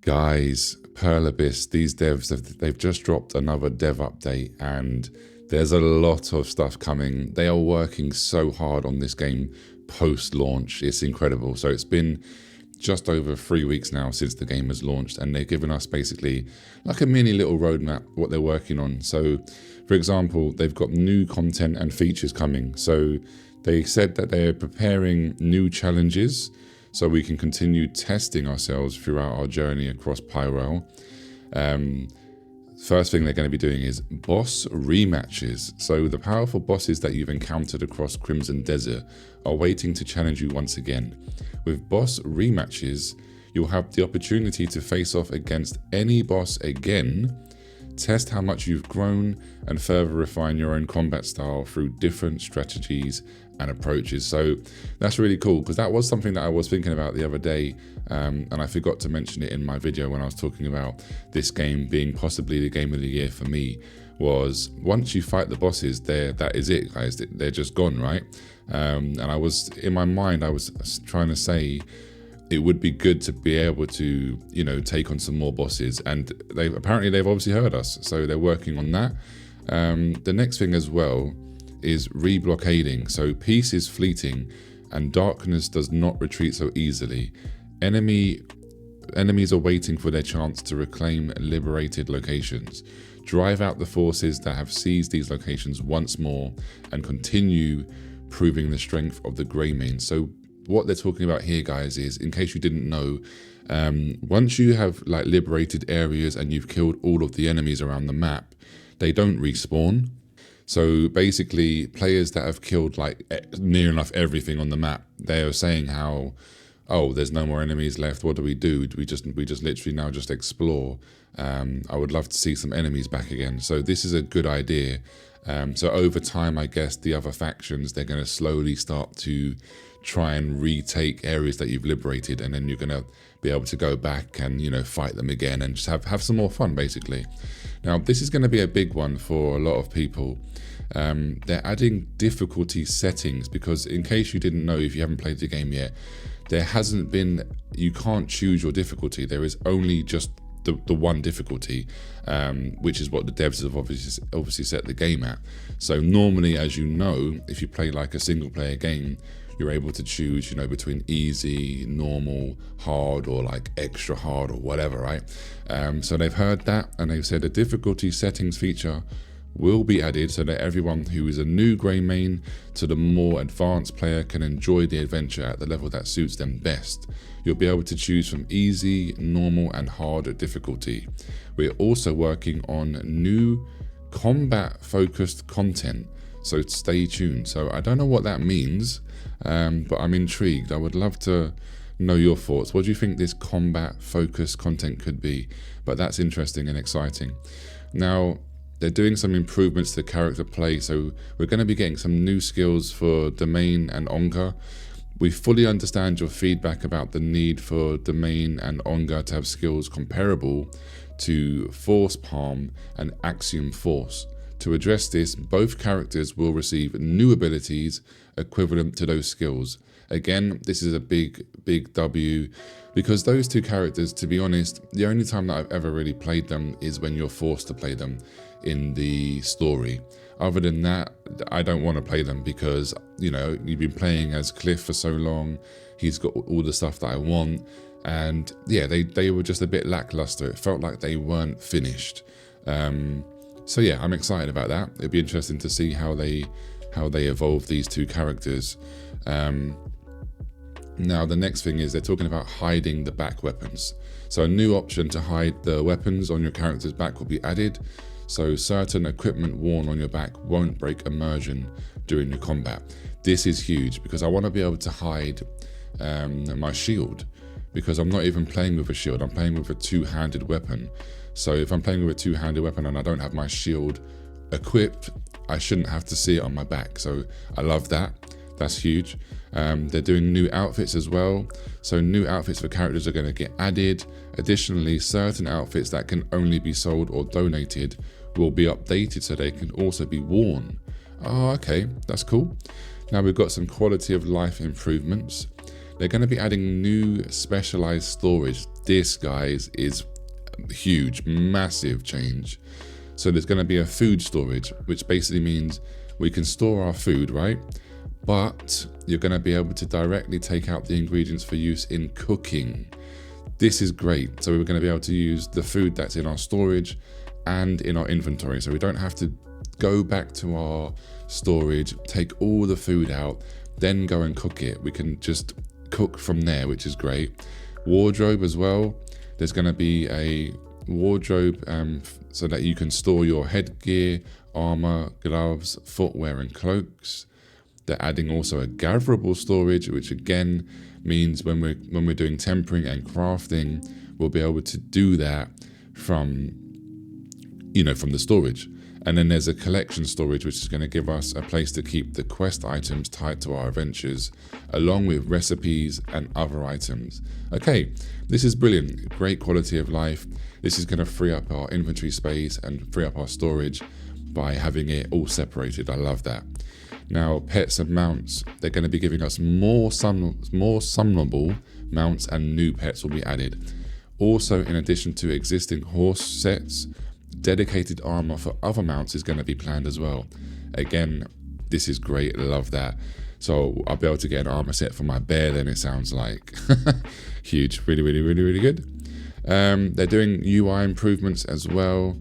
Guys, Pearl Abyss, these devs, they've just dropped another dev update and there's a lot of stuff coming. They are working so hard on this game post-launch. It's incredible. So it's been just over 3 weeks now since the game has launched, and they've given us basically like a mini little roadmap what they're working on. So for example, they've got new content and features coming. So they said that they're preparing new challenges so we can continue testing ourselves throughout our journey across Pyro. First thing they're going to be doing is boss rematches. So the powerful bosses that you've encountered across Crimson Desert are waiting to challenge you once again. With boss rematches, you'll have the opportunity to face off against any boss again, test how much you've grown, and further refine your own combat style through different strategies and approaches. So that's really cool, because that was something that I was thinking about the other day, and I forgot to mention it in my video when I was talking about this game being possibly the game of the year for me. Was once you fight the bosses, that is it, guys. They're just gone, right? And I was in my mind, I was trying to say it would be good to be able to, you know, take on some more bosses, and they've obviously heard us, so they're working on that. The next thing as well is reblockading. So peace is fleeting and darkness does not retreat so easily. Enemies are waiting for their chance to reclaim liberated locations. Drive out the forces that have seized these locations once more and continue proving the strength of the Greymane. So what they're talking about here, guys, is, in case you didn't know, once you have like liberated areas and you've killed all of the enemies around the map, they don't respawn. So basically, players that have killed like near enough everything on the map, they are saying how, oh, there's no more enemies left. What do? Do we just literally now just explore? I would love to see some enemies back again. So this is a good idea. So over time, I guess the other factions, they're going to slowly start to try and retake areas that you've liberated, and then you're going to be able to go back and, you know, fight them again and just have some more fun, basically. Now, this is going to be a big one for a lot of people. They're adding difficulty settings because, in case you didn't know, if you haven't played the game yet, there hasn't been, you can't choose your difficulty. There is only just the one difficulty, which is what the devs have obviously set the game at. So normally, as you know, if you play like a single player game, you're able to choose, you know, between easy, normal, hard, or like extra hard or whatever, right? So they've heard that, and they've said a difficulty settings feature will be added so that everyone who is a new Greymane to the more advanced player can enjoy the adventure at the level that suits them best. You'll be able to choose from easy, normal, and hard difficulty. We're also working on new combat-focused content, so stay tuned. So I don't know what that means, but I'm intrigued. I would love to know your thoughts. What do you think this combat-focused content could be? But that's interesting and exciting. Now, they're doing some improvements to character play, so we're going to be getting some new skills for Domain and Onga. We fully understand your feedback about the need for Domain and Onga to have skills comparable to Force Palm and Axiom Force. To address this, both characters will receive new abilities equivalent to those skills. Again, this is a big W, because those two characters, to be honest, the only time that I've ever really played them is when you're forced to play them in the story. Other than that, I don't want to play them because, you know, you've been playing as Cliff for so long, he's got all the stuff that I want, and yeah, they were just a bit lackluster. It felt like they weren't finished. So yeah, I'm excited about that. It'd be interesting to see how they evolve these two characters. Now, the next thing is they're talking about hiding the back weapons. So a new option to hide the weapons on your character's back will be added. So certain equipment worn on your back won't break immersion during your combat. This is huge because I want to be able to hide my shield, because I'm not even playing with a shield. I'm playing with a two-handed weapon. So if I'm playing with a two-handed weapon and I don't have my shield equipped, I shouldn't have to see it on my back. So I love that. That's huge. They're doing new outfits as well. So new outfits for characters are going to get added. Additionally, certain outfits that can only be sold or donated will be updated so they can also be worn. Oh, okay, that's cool. Now we've got some quality of life improvements. They're going to be adding new specialized storage. This, guys, is huge, massive change. So there's going to be a food storage, which basically means we can store our food, right? But you're going to be able to directly take out the ingredients for use in cooking. This is great. So we're going to be able to use the food that's in our storage and in our inventory. So we don't have to go back to our storage, take all the food out, then go and cook it. We can just cook from there, which is great. Wardrobe as well. There's going to be a wardrobe so that you can store your headgear, armor, gloves, footwear and cloaks. They're adding also a gatherable storage, which again means when we're doing tempering and crafting, we'll be able to do that from the storage. And then there's a collection storage, which is going to give us a place to keep the quest items tied to our adventures, along with recipes and other items. Okay, this is brilliant. Great quality of life. This is going to free up our inventory space and free up our storage by having it all separated. I love that. Now, pets and mounts, they're going to be giving us more summonable mounts, and new pets will be added. Also, in addition to existing horse sets, dedicated armor for other mounts is going to be planned as well. Again, this is great. I love that. So I'll be able to get an armor set for my bear then, it sounds like. Huge. Really, really, really, really good. They're doing UI improvements as well.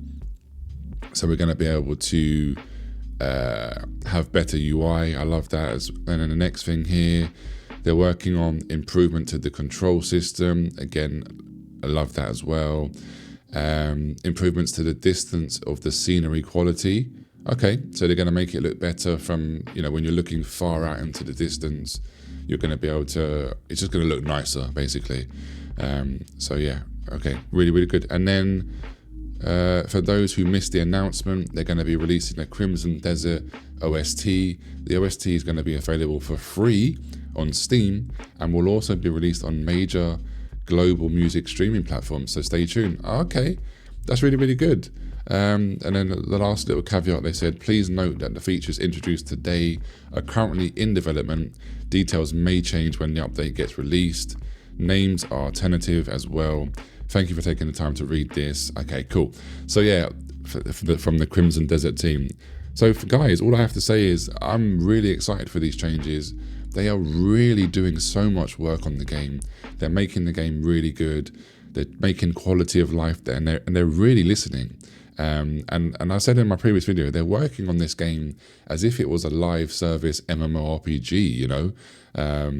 So we're going to be able to have better UI. I love that. And then the next thing here, they're working on improvement to the control system. Again, I love that as well. Improvements to the distance of the scenery quality. Okay, so they're going to make it look better from, when you're looking far out into the distance, you're going to be able to, it's just going to look nicer, basically. So yeah, okay, really, really good. And then for those who missed the announcement, they're going to be releasing a Crimson Desert OST. The OST is going to be available for free on Steam and will also be released on major global music streaming platforms, so stay tuned. Okay, that's really, really good. And then the last little caveat, they said, please note that the features introduced today are currently in development. Details may change when the update gets released. Names are tentative as well. Thank you for taking the time to read this. Okay, cool. So yeah, from the Crimson Desert team. So for guys, all I have to say is I'm really excited for these changes. They are really doing so much work on the game. They're making the game really good. They're making quality of life there, and they're really listening. And I said in my previous video, they're working on this game as if it was a live service MMORPG.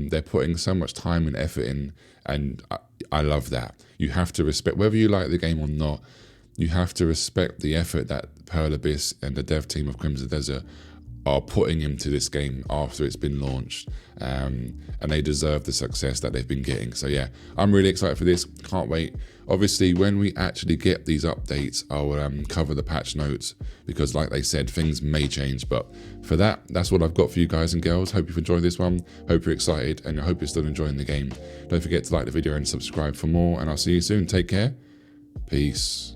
They're putting so much time and effort in, and I love that. You have to respect, whether you like the game or not, you have to respect the effort that Pearl Abyss and the dev team of Crimson Desert are putting into this game after it's been launched, and they deserve the success that they've been getting. So yeah, I'm really excited for this. Can't wait. Obviously, when we actually get these updates, I'll cover the patch notes, because like they said, things may change. But for that, that's what I've got for you guys and girls. Hope you've enjoyed this one. Hope you're excited, and I hope you're still enjoying the game. Don't forget to like the video and subscribe for more, and I'll see you soon. Take care. Peace.